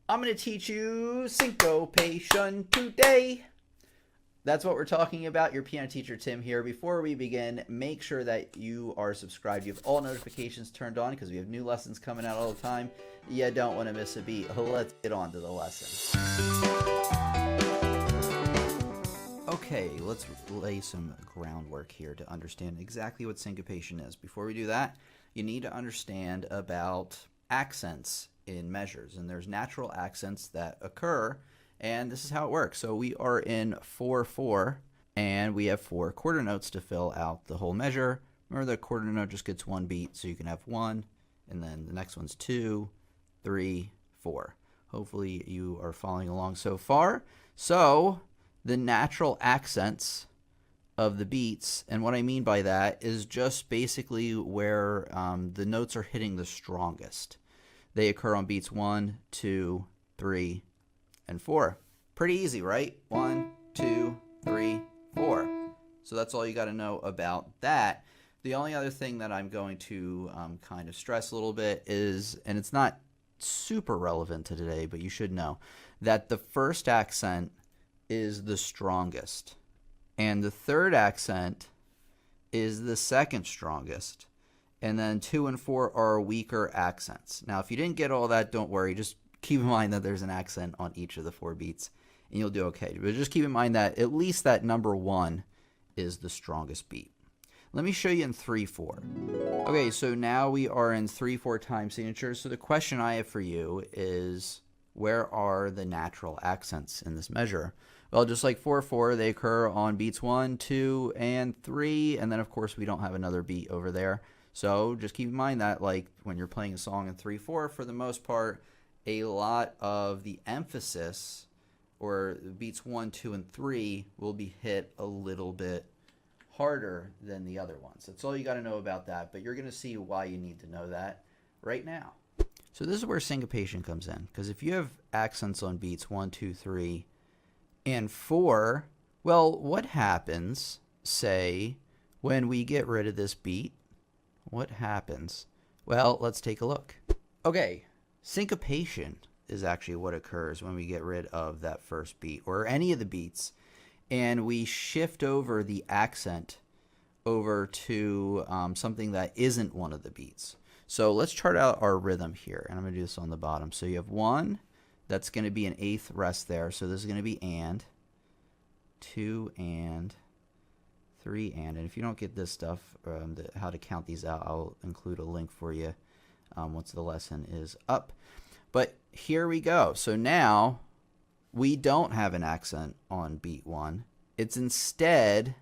I'm going to teach you syncopation today. That's what we're talking about. Your piano teacher, Tim, here. Before we begin, make sure that you are subscribed. You have all notifications turned on because we have new lessons coming out all the time. You don't want to miss a beat. Let's get on to the lesson. Okay, let's lay some groundwork here to understand exactly what syncopation is. Before we do that, you need to understand about accents in measures. And there's natural accents that occur, and this is how it works. So we are in 4/4, and we have 4 quarter notes to fill out the whole measure. Remember, the quarter note just gets one beat, so you can have 1, and then the next one's 2, 3, 4. Hopefully you are following along so far. So the natural accents of the beats, and what I mean by that is just basically where the notes are hitting the strongest. They occur on beats 1, 2, 3, and 4. Pretty easy, right? 1, 2, 3, 4. So that's all you got to know about that. The only other thing that I'm going to kind of stress a little bit is, and it's not super relevant to today, but you should know, that the first accent is the strongest, and the third accent is the second strongest, and then 2 and 4 are weaker accents. Now, if you didn't get all that, don't worry. Just keep in mind that there's an accent on each of the 4 beats, and you'll do okay. But just keep in mind that at least that number 1 is the strongest beat. Let me show you in 3/4. Okay, so now we are in 3/4 time signatures. So the question I have for you is, where are the natural accents in this measure? Well, just like 4/4, they occur on beats 1, 2, and 3, and then of course we don't have another beat over there. So just keep in mind that, like, when you're playing a song in 3/4, for the most part, a lot of the emphasis, or beats 1, 2, and 3, will be hit a little bit harder than the other ones. That's all you got to know about that, but you're going to see why you need to know that right now. So this is where syncopation comes in, because if you have accents on beats 1, 2, 3, and 4, well, what happens, say, when we get rid of this beat? What happens? Well, let's take a look. Okay, syncopation is actually what occurs when we get rid of that first beat, or any of the beats, and we shift over the accent over to something that isn't one of the beats. So let's chart out our rhythm here, and I'm going to do this on the bottom. So you have 1, that's going to be an 8th rest there, so this is going to be and, 2 and, 3 and if you don't get this stuff, how to count these out, I'll include a link for you once the lesson is up. But here we go. So now we don't have an accent on beat 1. It's instead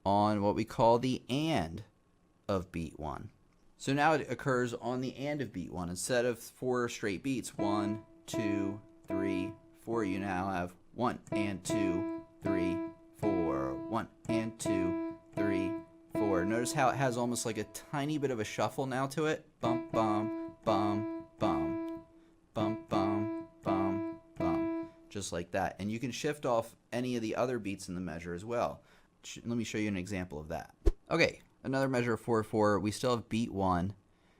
on what we call the and of beat 1. So now it occurs on the and of beat 1. Instead of 4 straight beats, 1, 2, 3, 4, you now have 1 and 2, 3, 4, 1 and 2, 3, 4. Notice how it has almost like a tiny bit of a shuffle now to it. Bum, bum, bum, bum, bum, bum, bum, bum. Just like that. And you can shift off any of the other beats in the measure as well. Let me show you an example of that. Okay, another measure of 4/4. We still have beat 1.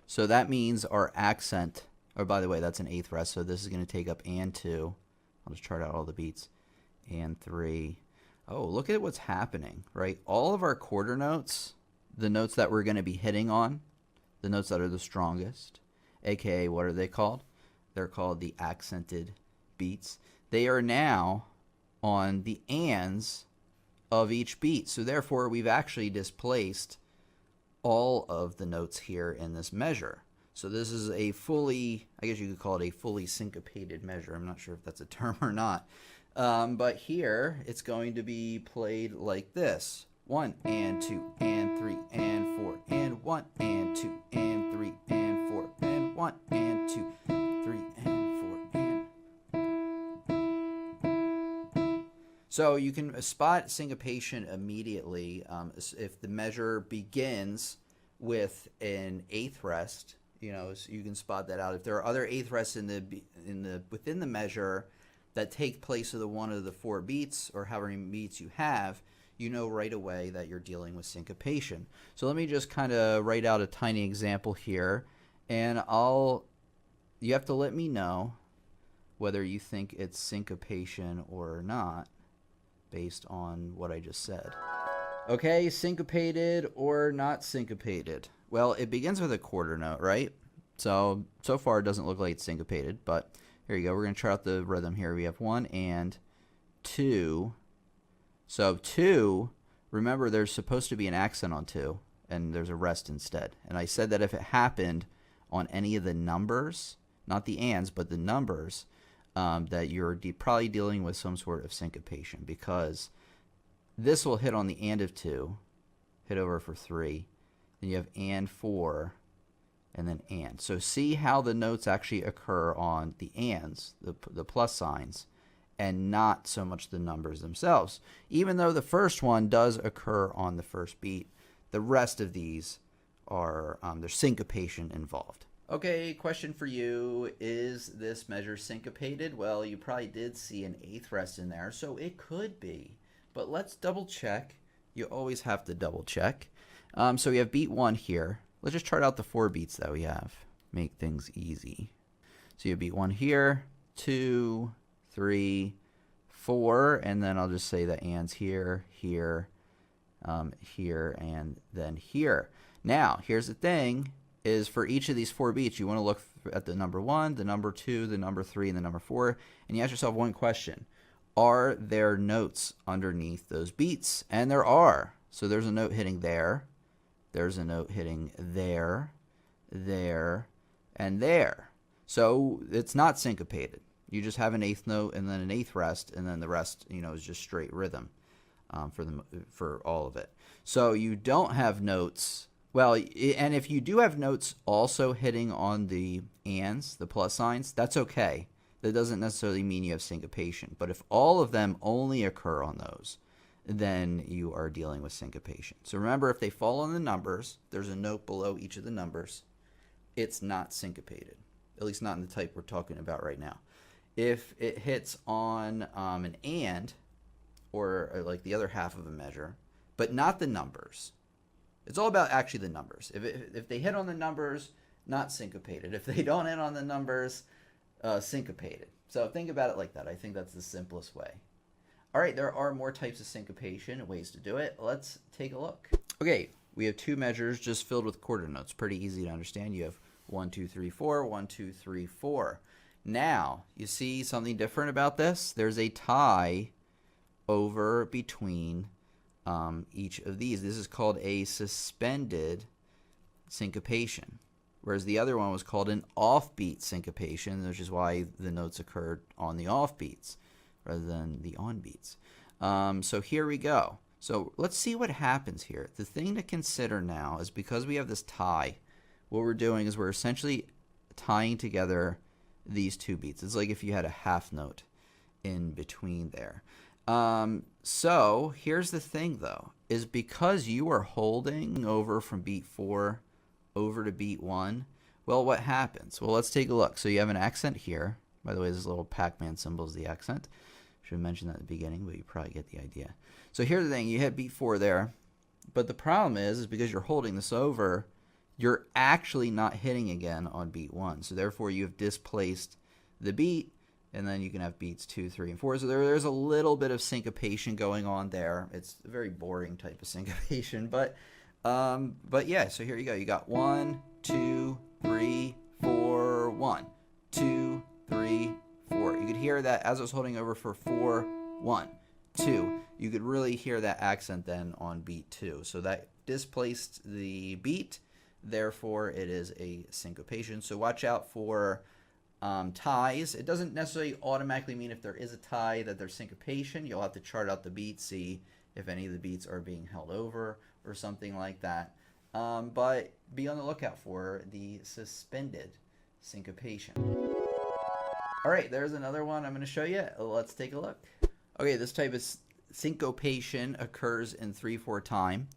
So that means our accent, or by the way, that's an 8th rest, so this is going to take up and 2. I'll just chart out all the beats. And 3. Oh, look at what's happening, right? All of our quarter notes, the notes that we're going to be hitting on, the notes that are the strongest, aka what are they called? They're called the accented beats. They are now on the ands of each beat. So therefore, we've actually displaced all of the notes here in this measure. So this is a fully, I guess you could call it a fully syncopated measure. I'm not sure if that's a term or not. But here, it's going to be played like this. 1 and 2 and 3 and 4 and 1 and 2 and 3 and 4 and 1 and 2, 3 and 4 and... So you can spot syncopation immediately if the measure begins with an 8th rest. You know, so you can spot that out. If there are other 8th rests within the measure that take place of the one of the 4 beats, or however many beats you have, you know right away that you're dealing with syncopation. So let me just kind of write out a tiny example here, and you have to let me know whether you think it's syncopation or not based on what I just said. Okay, syncopated or not syncopated? Well, it begins with a quarter note, right? So far it doesn't look like it's syncopated, but here you go. We're going to try out the rhythm here. We have 1 and 2. So 2, remember there's supposed to be an accent on 2, and there's a rest instead. And I said that if it happened on any of the numbers, not the ands, but the numbers, that you're probably dealing with some sort of syncopation, because this will hit on the and of 2, hit over for 3, then you have and 4, and then and. So see how the notes actually occur on the ands, the plus signs, and not so much the numbers themselves. Even though the first one does occur on the first beat, the rest of these are, there's syncopation involved. Okay, question for you. Is this measure syncopated? Well, you probably did see an 8th rest in there, so it could be. But let's double check. You always have to double check. So we have beat 1 here. Let's just chart out the 4 beats that we have. Make things easy. So you have beat 1 here, 2, 3, 4, and then I'll just say the ands here, here, here, and then here. Now, here's the thing, is for each of these 4 beats, you want to look at the number 1, the number 2, the number 3, and the number 4, and you ask yourself one question. Are there notes underneath those beats? And there are. So there's a note hitting there. There's a note hitting there, there, and there. So it's not syncopated. You just have an 8th note and then an 8th rest, and then the rest, is just straight rhythm for all of it. So you don't have notes. Well, and if you do have notes also hitting on the ands, the plus signs, that's okay. That doesn't necessarily mean you have syncopation. But if all of them only occur on those, then you are dealing with syncopation. So remember, if they fall on the numbers, there's a note below each of the numbers, it's not syncopated, at least not in the type we're talking about right now. If it hits on an and, or like the other half of a measure, but not the numbers, it's all about actually the numbers. If they hit on the numbers, not syncopated. If they don't hit on the numbers, syncopated. So think about it like that. I think that's the simplest way. All right, there are more types of syncopation and ways to do it. Let's take a look. Okay, we have 2 measures just filled with quarter notes. Pretty easy to understand. You have 1, 2, 3, 4, 1, 2, 3, 4. Now, you see something different about this? There's a tie over between each of these. This is called a suspended syncopation, whereas the other one was called an offbeat syncopation, which is why the notes occurred on the offbeats rather than the onbeats. So here we go. So let's see what happens here. The thing to consider now is, because we have this tie, what we're doing is we're essentially tying together these 2 beats. It's like if you had a half note in between there. So here's the thing, though, is because you are holding over from beat 4 over to beat 1, well, what happens? Well, let's take a look. So you have an accent here. By the way, this little Pac-Man symbol is the accent. Should have mentioned that at the beginning, but you probably get the idea. So here's the thing. You hit beat 4 there, but the problem is because you're holding this over, you're actually not hitting again on beat 1. So therefore, you have displaced the beat, and then you can have beats 2, 3, and 4. So there's a little bit of syncopation going on there. It's a very boring type of syncopation, but yeah. So here you go. You got 1, 2, 3, 4, 1, 2, 3, 4. You could hear that as I was holding over for 4, 1, 2. You could really hear that accent then on beat 2. So that displaced the beat. Therefore, it is a syncopation. So watch out for ties. It doesn't necessarily automatically mean if there is a tie that there's syncopation. You'll have to chart out the beats, see if any of the beats are being held over or something like that. But be on the lookout for the suspended syncopation. All right, there's another one I'm going to show you. Let's take a look. Okay, this type of syncopation occurs in 3/4 time.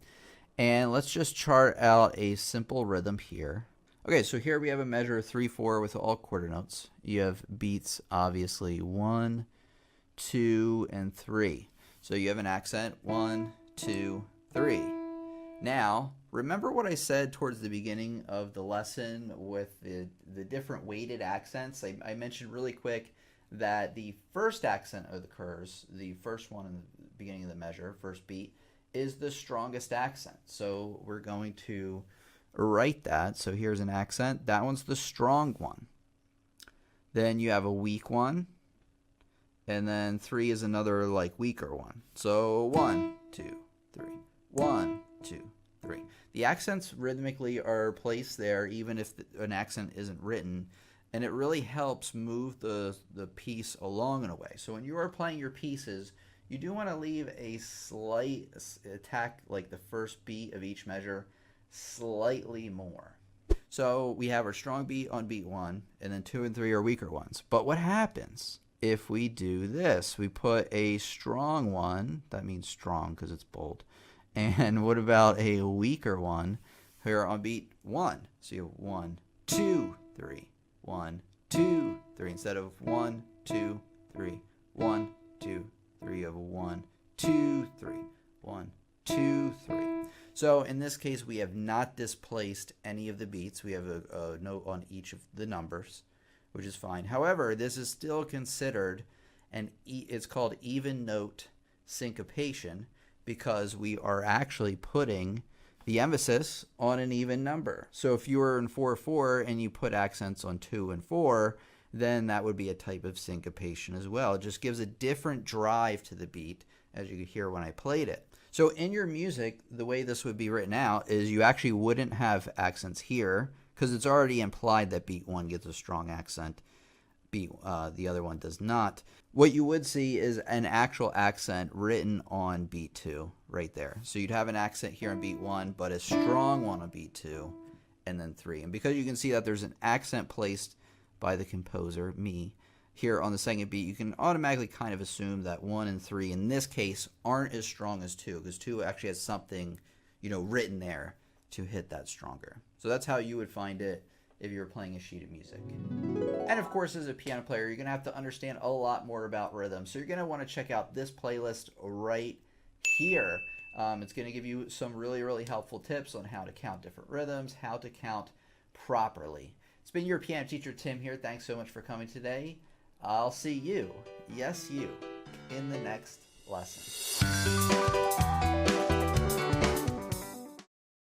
And let's just chart out a simple rhythm here. Okay, so here we have a measure of 3/4 with all quarter notes. You have beats, obviously, 1, 2, and 3. So you have an accent, 1, 2, 3. Now, remember what I said towards the beginning of the lesson with the different weighted accents? I mentioned really quick that the first accent occurs, the first one in the beginning of the measure, first beat, is the strongest accent. So we're going to write that. So here's an accent. That one's the strong one. Then you have a weak one. And then 3 is another like weaker one. So 1, 2, 3. 1, 2, 3. The accents rhythmically are placed there even if an accent isn't written. And it really helps move the piece along in a way. So when you are playing your pieces, you do want to leave a slight attack, like the first beat of each measure, slightly more. So we have our strong beat on beat 1, and then 2 and 3 are weaker ones. But what happens if we do this? We put a strong one, that means strong because it's bold. And what about a weaker one here on beat 1? So you have 1, 2, 3, 1, 2, 3, instead of 1, 2, 3, 1, 2, 3. You have a 1, 2, 3, 1, 2, 3. So in this case, we have not displaced any of the beats. We have a note on each of the numbers, which is fine. However, this is still considered it's called even note syncopation because we are actually putting the emphasis on an even number. So if you were in 4/4 and you put accents on 2 and 4, then that would be a type of syncopation as well. It just gives a different drive to the beat, as you could hear when I played it. So in your music, the way this would be written out is you actually wouldn't have accents here because it's already implied that beat 1 gets a strong accent. The other one does not. What you would see is an actual accent written on beat 2 right there. So you'd have an accent here on beat 1, but a strong one on beat 2, and then 3. And because you can see that there's an accent placed by the composer, me, here on the second beat, you can automatically kind of assume that 1 and 3 in this case aren't as strong as 2 because 2 actually has something, written there to hit that stronger. So that's how you would find it if you were playing a sheet of music. And of course, as a piano player, you're going to have to understand a lot more about rhythm. So you're going to want to check out this playlist right here. It's going to give you some really, really helpful tips on how to count different rhythms, how to count properly. It's been your piano teacher, Tim, here. Thanks so much for coming today. I'll see you, yes you, in the next lesson.